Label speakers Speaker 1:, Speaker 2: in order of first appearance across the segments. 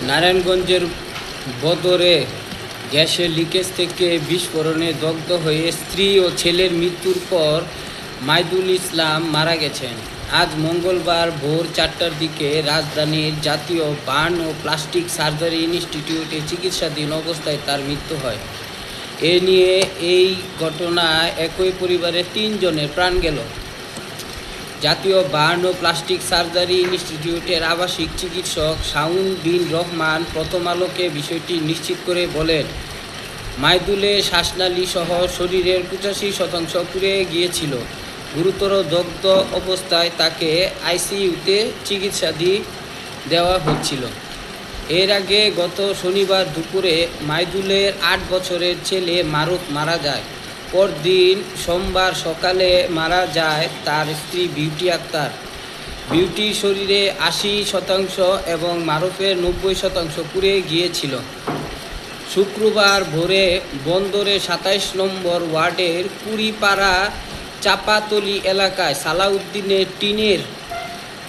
Speaker 1: নারায়ণগঞ্জের বদরে গ্যাসের লিকেজ থেকে বিস্ফোরণে দগ্ধ হয়ে স্ত্রী ও ছেলের মৃত্যুর পর মাইদুল ইসলাম মারা গেছেন। আজ মঙ্গলবার ভোর 4টার দিকে রাজধানীর জাতীয় বার্ন ও প্লাস্টিক সার্জারি ইনস্টিটিউটে চিকিৎসাধীন অবস্থায় তার মৃত্যু হয়। এ নিয়ে এই ঘটনায় একই পরিবারের 3 জনের প্রাণ গেল। জাতীয় বার্ন ও প্লাস্টিক সার্জারি ইনস্টিটিউটের আবাসিক চিকিৎসক শাউন বিন রহমান প্রথম আলোকে বিষয়টি নিশ্চিত করে বলেন, মাইদুলের শ্বাসনালী সহ শরীরের 85% পুড়ে গিয়েছিল। গুরুতর দগ্ধ অবস্থায় তাকে আইসিইউতে চিকিৎসাধীন দেওয়া হচ্ছিল। এর আগে গত শনিবার দুপুরে মাইদুলের 8 বছরের ছেলে মারুফ মারা যায়। পরদিন সোমবার সকালে মারা যায় তার স্ত্রী বিউটি আক্তার। বিউটির শরীরে 80% এবং মারুফের 90% পুড়ে গিয়েছিল। শুক্রবার ভোরে বন্দরের 27 নম্বর ওয়ার্ডের কুড়িপাড়া চাপাতলি এলাকায় সালাউদ্দিনের টিনের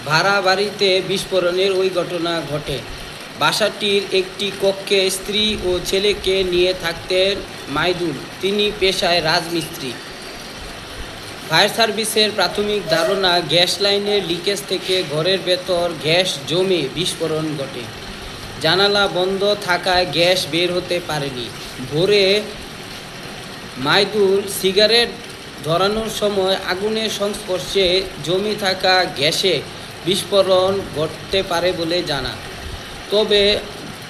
Speaker 1: ভাড়া বাড়িতে বিস্ফোরণের ওই ঘটনা ঘটে। বাসাটির একটি কক্ষে স্ত্রী ও ছেলেকে নিয়ে থাকতেন মাইদুল। তিনি পেশায় রাজমিস্ত্রি। ফায়ার সার্ভিসের প্রাথমিক ধারণা, গ্যাস লাইনের লিকেজ থেকে ঘরের ভেতর গ্যাস জমে বিস্ফোরণ ঘটে। জানালা বন্ধ থাকায় গ্যাস বের হতে পারেনি। ভোরে মাইদুল সিগারেট ধরানোর সময় আগুনের সংস্পর্শে জমে থাকা গ্যাসে বিস্ফোরণ ঘটতে পারে বলে জানা। তবে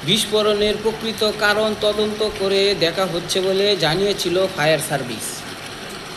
Speaker 1: বিস্ফোরণের প্রকৃত কারণ তদন্ত করে দেখা হচ্ছে বলে জানিয়েছিল ফায়ার সার্ভিস।